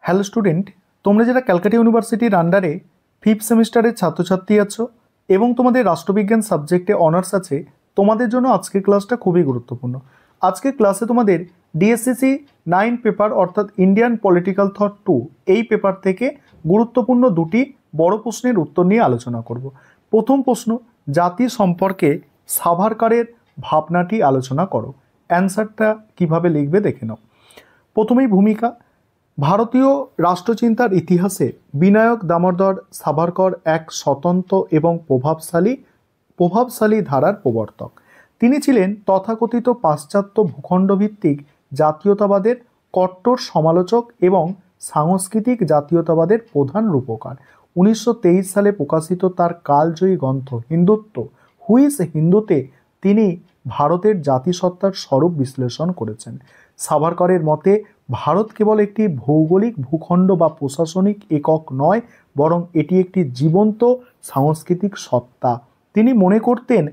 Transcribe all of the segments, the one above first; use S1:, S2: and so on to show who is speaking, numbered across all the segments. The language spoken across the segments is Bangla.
S1: হ্যালো স্টুডেন্ট, তোমরা যারা ক্যালকাটা ইউনিভার্সিটির আন্ডারে 5th সেমিস্টারের ছাত্রছাত্রী আছো এবং তোমাদের রাষ্ট্রবিজ্ঞান সাবজেক্টে অনার্স আছে, তোমাদের জন্য আজকের ক্লাসটা খুবই গুরুত্বপূর্ণ। আজকের ক্লাসে তোমাদের ডিএসসিসি 9 পেপার অর্থাৎ ইন্ডিয়ান পলিটিক্যাল থট 2 এই পেপার থেকে গুরুত্বপূর্ণ দুটি বড় প্রশ্নের উত্তর নিয়ে আলোচনা করব। প্রথম প্রশ্ন, জাতি সম্পর্কে সাভারকারের ভাবনাটি আলোচনা করো। অ্যান্সারটা কিভাবে লিখবে দেখে নাও। প্রথমেই ভূমিকা। ভারতীয় রাষ্ট্রচিন্তার ইতিহাসে বিনায়ক দামোদর সাভারকর এক স্বতন্ত্র এবং প্রভাবশালী ধারার প্রবর্তক। তিনি ছিলেন তথাকথিত পাশ্চাত্য ভূখণ্ডভিত্তিক জাতীয়তাবাদের কট্টর সমালোচক এবং সাংস্কৃতিক জাতীয়তাবাদের প্রধান রূপকার। 1923 সালে প্রকাশিত তার কালজয়ী গ্রন্থ হিন্দুত্ব, হু ইজ হিন্দুতে তিনি ভারতের জাতিসত্তার স্বরূপ বিশ্লেষণ করেছেন। সাভারকরের মতে ভারত কেবল একটি ভৌগোলিক ভূখণ্ড বা প্রশাসনিক একক নয়, বরং এটি একটি জীবন্ত সাংস্কৃতিক সত্তা। তিনি মনে করতেন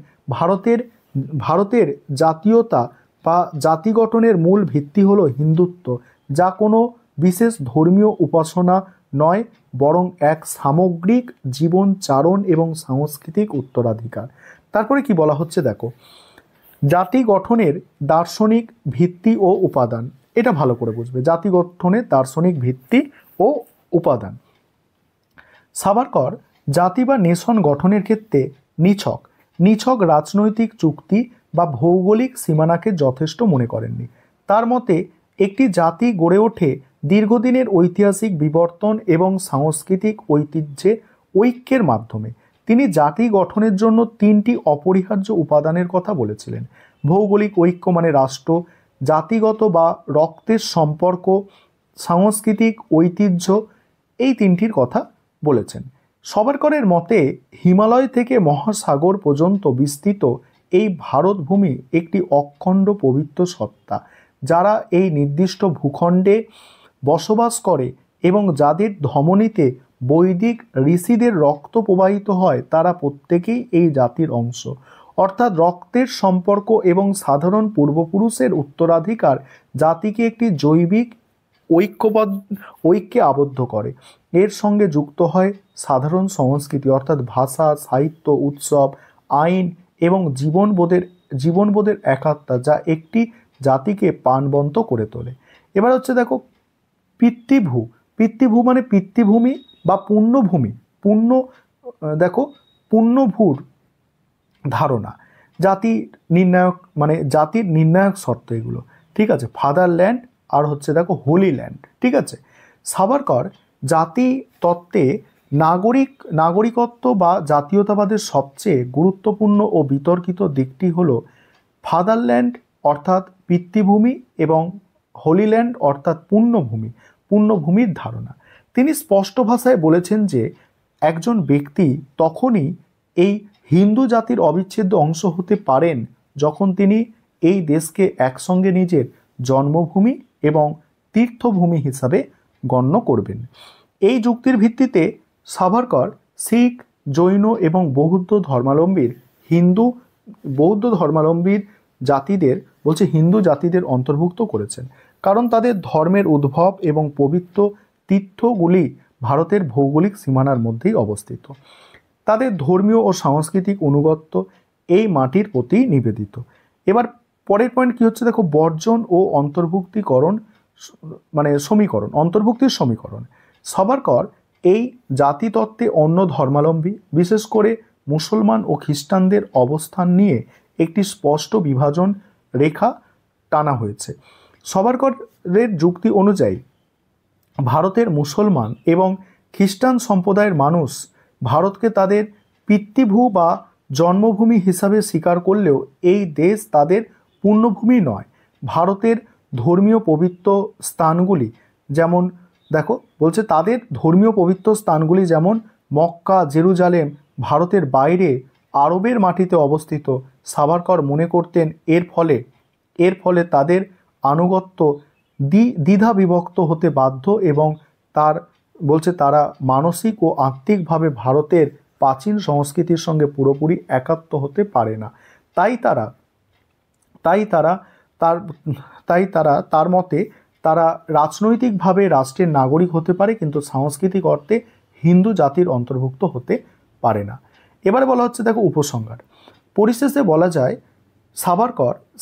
S1: ভারতের জাতীয়তা বা জাতি গঠনের মূল ভিত্তি হলো হিন্দুত্ব, যা কোনো বিশেষ ধর্মীয় উপাসনা নয়, বরং এক সামগ্রিক জীবনচারণ এবং সাংস্কৃতিক উত্তরাধিকার। তারপরে কি বলা হচ্ছে দেখো, জাতি গঠনের দার্শনিক ভিত্তি ও উপাদান। এটা ভালো করে বুঝবে, জাতি গঠনের দার্শনিক ভিত্তি ও উপাদান। সাভারকর জাতি বা নেশন গঠনের ক্ষেত্রে নিছক রাজনৈতিক চুক্তি বা ভৌগোলিক সীমানাকে যথেষ্ট মনে করেননি। তার মতে একটি জাতি গড়ে ওঠে দীর্ঘদিনের ঐতিহাসিক বিবর্তন এবং সাংস্কৃতিক ঐক্যের মাধ্যমে। তিনি জাতি গঠনের জন্য 3টি অপরিহার্য উপাদানের কথা বলেছিলেন। ভৌগোলিক ঐক্য মানে রাষ্ট্র, জাতিগত বা রক্তের সম্পর্ক, সাংস্কৃতিক ঐতিহ্য, এই 3টির কথা বলেছেন। সাভারকরের মতে হিমালয় থেকে মহাসাগর পর্যন্ত বিস্তৃত এই ভারতভূমি একটি অখণ্ড পবিত্র সত্তা। যারা এই নির্দিষ্ট ভূখণ্ডে বসবাস করে এবং যাদের ধমনীতে বৈদিক ঋষিদের রক্ত প্রবাহিত হয়, তারা প্রত্যেকেই এই জাতির অংশ। অর্থাৎ রক্তের সম্পর্ক এবং সাধারণ পূর্বপুরুষের উত্তরাধিকার জাতিকে একটি জৈবিক ঐক্যে আবদ্ধ করে। এর সঙ্গে যুক্ত হয় সাধারণ সংস্কৃতি অর্থাৎ ভাষা, সাহিত্য, উৎসব, আইন এবং জীবনবোধের একাত্মতা, যা একটি জাতিকে প্রাণবন্ত করে তোলে। এবার হচ্ছে দেখো পিতৃভূ মানে পিতৃভূমি বা পুণ্যভূমি। পুণ্যভূর ধারণা জাতির নির্ণায়ক শর্ত এগুলো, ঠিক আছে। ফাদারল্যান্ড আর হচ্ছে দেখো হোলি ল্যান্ড, ঠিক আছে। সাভারকর জাতি তত্ত্বে নাগরিকত্ব বা জাতীয়তাবাদের সবচেয়ে গুরুত্বপূর্ণ ও বিতর্কিত দিকটি হলো ফাদারল্যান্ড অর্থাৎ পিতৃভূমি এবং হোলিল্যান্ড অর্থাৎ পুণ্যভূমির ধারণা। তিনি স্পষ্ট ভাষায় বলেছেন যে একজন ব্যক্তি তখনই এই হিন্দু জাতির অবিচ্ছেদ্য অংশ হতে পারেন যখন তিনি এই দেশকে একসঙ্গে নিজের জন্মভূমি এবং তীর্থভূমি হিসাবে গণ্য করবেন। এই যুক্তির ভিত্তিতে সাভারকর শিখ, জৈন এবং বৌদ্ধ ধর্মাবলম্বীর জাতিদের হিন্দু জাতিদের অন্তর্ভুক্ত করেছেন, কারণ তাদের ধর্মের উদ্ভব এবং পবিত্র তীর্থগুলি ভারতের ভৌগোলিক সীমানার মধ্যেই অবস্থিত। তাদের ধর্মীয় ও সাংস্কৃতিক অনুগত্য এই মাটির প্রতি নিবেদিত। এবার পরের পয়েন্ট কি হচ্ছে দেখো, বর্জন ও অন্তর্ভুক্তির সমীকরণ। সাভারকর এই জাতিতত্ত্বে অন্য ধর্মাবলম্বী, বিশেষ করে মুসলমান ও খ্রিস্টানদের অবস্থান নিয়ে একটি স্পষ্ট বিভাজন রেখা টানা হয়েছে। সাভারকরের যুক্তি অনুযায়ী ভারতের মুসলমান এবং খ্রিস্টান সম্প্রদায়ের মানুষ ভারতকে তাদের পিতৃভূ বা জন্মভূমি হিসাবে স্বীকার করলেও এই দেশ তাদের পুণ্যভূমি নয়। ভারতের ধর্মীয় পবিত্র স্থানগুলি যেমন মক্কা, জেরুজালেম ভারতের বাইরে আরবের মাটিতে অবস্থিত। সাভারকর মনে করতেন এর ফলে তাদের আনুগত্য দ্বিধা বিভক্ত হতে বাধ্য এবং তারা মানসিক ও আত্মিকভাবে ভারতের প্রাচীন সংস্কৃতির সঙ্গে পুরোপুরি একাত্ম হতে পারে না। তাই তারা তার মতে তারা রাজনৈতিকভাবে রাষ্ট্রের নাগরিক হতে পারে, কিন্তু সাংস্কৃতিক অর্থে হিন্দু জাতির অন্তর্ভুক্ত হতে পারে না। এবারে বলা হচ্ছে দেখো উপসংহার। পরিশেষে বলা যায়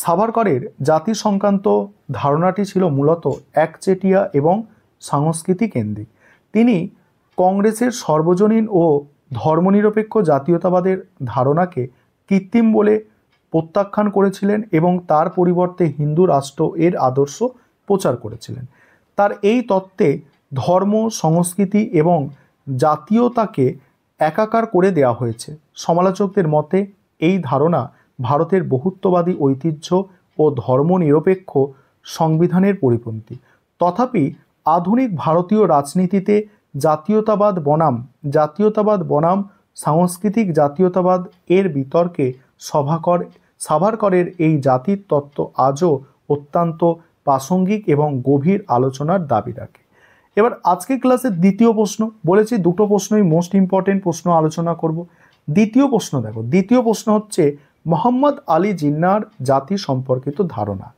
S1: সাভারকরের জাতি সংক্রান্ত ধারণাটি ছিল মূলত একচেটিয়া এবং সংস্কৃতি কেন্দ্রিক। তিনি কংগ্রেসের সর্বজনীন ও ধর্মনিরপেক্ষ জাতীয়তাবাদের ধারণাকে কৃত্রিম বলে প্রত্যাখ্যান করেছিলেন এবং তার পরিবর্তে হিন্দু রাষ্ট্র এর আদর্শ প্রচার করেছিলেন। তার এই তত্ত্বে ধর্ম, সংস্কৃতি এবং জাতীয়তাকে একাকার করে দেওয়া হয়েছে। সমালোচকদের মতে এই ধারণা ভারতের বহুত্ববাদী ঐতিহ্য ও ধর্মনিরপেক্ষ সংবিধানের পরিপন্থী। তথাপি আধুনিক ভারতীয় রাজনীতিতে জাতীয়তাবাদ বনাম সাংস্কৃতিক জাতীয়তাবাদ এর বিতর্কে সাভারকরের এই জাতির তত্ত্ব আজও অত্যন্ত প্রাসঙ্গিক এবং গভীর আলোচনার দাবি রাখে। এবার আজকে ক্লাসের দ্বিতীয় প্রশ্ন, বলেছি দুটো প্রশ্নই মোস্ট ইম্পর্টেন্ট প্রশ্ন আলোচনা করব। দ্বিতীয় প্রশ্ন দেখো, দ্বিতীয় প্রশ্ন হচ্ছে মোহাম্মদ আলী জিন্নাহর জাতি সম্পর্কিত ধারণা।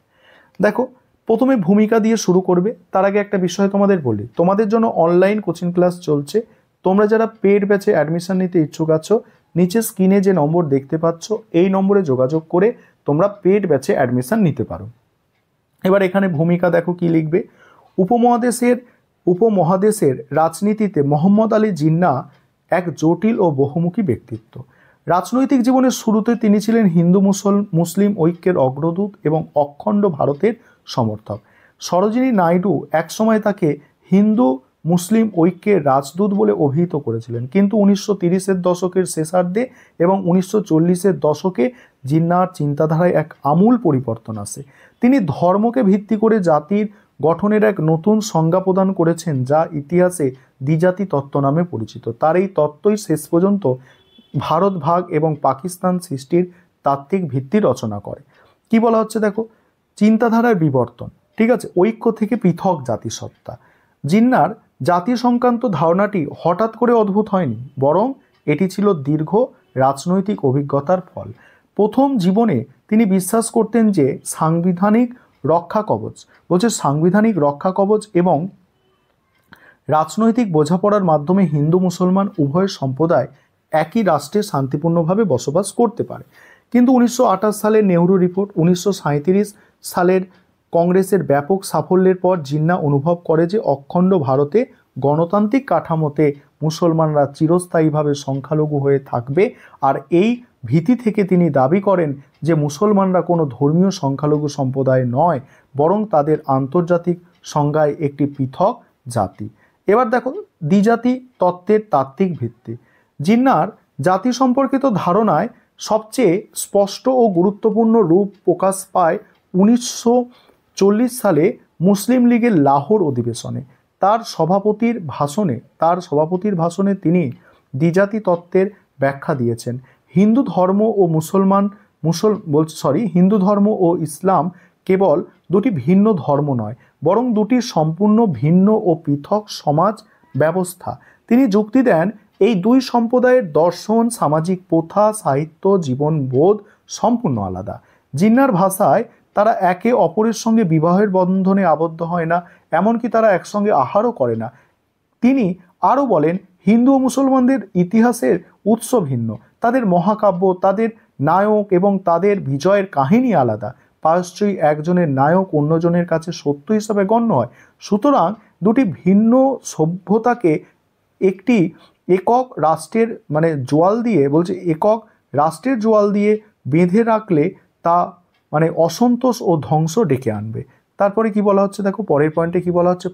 S1: দেখো প্রথমে ভূমিকা দিয়ে শুরু করবে, তার আগে একটা বিষয় তোমাদের বলি, তোমাদের জন্য অনলাইন কোচিং ক্লাস চলছে। তোমরা যারা পেড ব্যাচে অ্যাডমিশন নিতে ইচ্ছুক আছো, নিচে স্ক্রিনে যে নম্বর দেখতে পাচ্ছ এই নম্বরে যোগাযোগ করে তোমরা পেড ব্যাচে অ্যাডমিশন নিতে পারো। এবার এখানে ভূমিকা দেখো কি লিখবে। উপমহাদেশের রাজনীতিতে মোহাম্মদ আলী জিন্নাহ এক জটিল ও বহুমুখী ব্যক্তিত্ব। রাজনৈতিক জীবনের শুরুতে তিনি ছিলেন হিন্দু মুসলিম ঐক্যের অগ্রদূত এবং অখণ্ড ভারতের সমর্থক। সরোজিনী নাইডু একসময় তাকে হিন্দু মুসলিম ঐক্যের রাজদূত বলে অভিহিত করেছিলেন, কিন্তু 1930-এর দশকের শেষার্ধে এবং 1940-এর দশকে জিন্নাহর চিন্তাধারায় এক আমূল পরিবর্তন আসে। তিনি ধর্মকে ভিত্তি করে জাতির গঠনের এক নতুন সংজ্ঞা প্রদান করেছেন, যা ইতিহাসে দ্বিজাতি তত্ত্ব নামে পরিচিত। তার এই তত্ত্বই শেষ পর্যন্ত ভারত ভাগ এবং পাকিস্তান সৃষ্টির তাত্ত্বিক ভিত্তি রচনা করে। কি বলা হচ্ছে দেখো, চিন্তাধারার বিবর্তন, ঠিক আছে, ঐক্য থেকে পৃথক জাতিসত্তা। জিন্নাহর জাতি সংক্রান্ত ধারণাটি হঠাৎ করে উদ্ভূত হয়নি, বরং এটি ছিল দীর্ঘ রাজনৈতিক অভিজ্ঞতার ফল। প্রথম জীবনে তিনি বিশ্বাস করতেন যে সাংবিধানিক রক্ষা কবচ এবং রাজনৈতিক বোঝাপড়ার মাধ্যমে হিন্দু মুসলমান উভয় সম্প্রদায় একই রাষ্ট্রে শান্তিপূর্ণভাবে বসবাস করতে পারে। কিন্তু 1928 সালের নেহরু রিপোর্ট, 1937 সালের কংগ্রেসের ব্যাপক সাফল্যের পর জিন্নাহ অনুভব করে যে অখণ্ড ভারতে গণতান্ত্রিক কাঠামোতে মুসলমানরা চিরস্থায়ীভাবে সংখ্যালঘু হয়ে থাকবে। আর এই ভীতি থেকে তিনি দাবি করেন যে মুসলমানরা কোনো ধর্মীয় সংখ্যালঘু সম্প্রদায় নয়, বরং তাদের আন্তর্জাতিক সংজ্ঞায় একটি পৃথক জাতি। এবার দেখো দ্বিজাতি তত্ত্বের তাত্ত্বিক ভিত্তি। জিন্নাহর জাতি সম্পর্কিত ধারণায় সবচেয়ে স্পষ্ট ও গুরুত্বপূর্ণ রূপ প্রকাশ পায় 1940 সালে মুসলিম লীগের লাহোর অধিবেশনে। তার সভাপতির ভাষণে তিনি দ্বিজাতি তত্ত্বের ব্যাখ্যা দিয়েছেন। হিন্দু ধর্ম ও ইসলাম কেবল দুটি ভিন্ন ধর্ম নয়, বরং দুটি সম্পূর্ণ ভিন্ন ও পৃথক সমাজ ব্যবস্থা। তিনি যুক্তি দেন এই দুই সম্প্রদায়ের দর্শন, সামাজিক প্রথা, সাহিত্য, জীবনবোধ সম্পূর্ণ আলাদা। জিন্নাহর ভাষায় তারা একে অপরের সঙ্গে বিবাহের বন্ধনে আবদ্ধ হয় না, এমনকি তারা একসঙ্গে আহারও করে না। তিনি আরও বলেন হিন্দু ও মুসলমানদের ইতিহাসের উৎস ভিন্ন, তাদের মহাকাব্য, তাদের নায়ক এবং তাদের বিজয়ের কাহিনী আলাদা। প্রায়শ্চই একজনের নায়ক অন্যজনের কাছে সত্য হিসাবে গণ্য হয়। সুতরাং দুটি ভিন্ন সভ্যতাকে একটি একক রাষ্ট্রের একক রাষ্ট্রের জোয়াল দিয়ে বেঁধে রাখলে তা অসন্তোষ ও ধ্বংস ডেকে আনবে। তারপরে কি বলা হচ্ছে দেখো, পরের পয়েন্টে কি বলা হচ্ছে,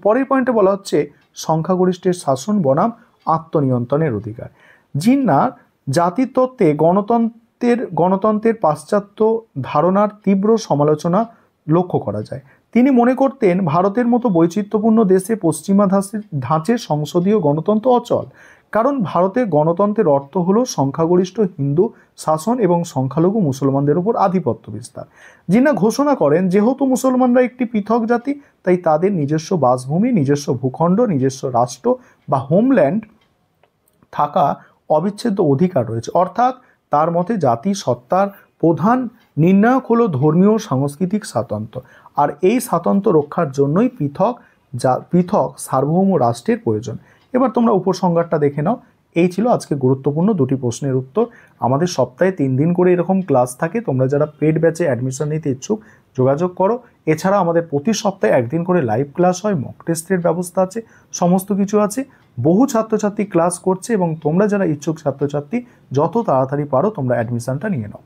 S1: বলা হচ্ছে সংখ্যাগরিষ্ঠের শাসন বনাম আত্মনিয়ন্ত্রণের অধিকার। জিন্নাহর জাতির তত্ত্বে গণতন্ত্রের পাশ্চাত্য ধারণার তীব্র সমালোচনা লক্ষ্য করা যায়। তিনি মনে করতেন ভারতের মতো বৈচিত্র্যপূর্ণ দেশে পশ্চিমা ধাঁচের সংসদীয় গণতন্ত্র অচল, কারণ ভারতের গণতন্ত্রের অর্থ হলো সংখ্যাগরিষ্ঠ হিন্দু শাসন এবং সংখ্যালঘু মুসলমানদের উপর আধিপত্য বিস্তার। জিন্নাহ ঘোষণা করেন যেহেতু মুসলমানরা একটি পৃথক জাতি, তাই তাদের নিজস্ব বাসভূমি, নিজস্ব ভূখণ্ড, নিজস্ব রাষ্ট্র বা হোমল্যান্ড থাকা অবিচ্ছেদ্য অধিকার রয়েছে। অর্থাৎ তার মতে জাতি সত্তার প্রধান নির্ণায়ক হলো ধর্মীয় ও সাংস্কৃতিক স্বাতন্ত্র্য, আর এই স্বাতন্ত্র্য রক্ষার জন্যই পৃথক সার্বভৌম রাষ্ট্রের প্রয়োজন। এবার তোমরা উপসংহারটা দেখে নাও। এই ছিল আজকে গুরুত্বপূর্ণ দুটি প্রশ্নের উত্তর। আমাদের সপ্তাহে 3 দিন করে এরকম ক্লাস থাকে। তোমরা যারা পেড ব্যাচে অ্যাডমিশন নিতে ইচ্ছুক যোগাযোগ করো। এছাড়া আমাদের প্রতি সপ্তাহে 1 দিন করে লাইভ ক্লাস হয়, মক টেস্টের ব্যবস্থা আছে, সমস্ত কিছু আছে। বহু ছাত্রছাত্রী ক্লাস করছে এবং তোমরা যারা ইচ্ছুক ছাত্রছাত্রী যত তাড়াতাড়ি পারো তোমরা অ্যাডমিশনটা নিয়ে নাও।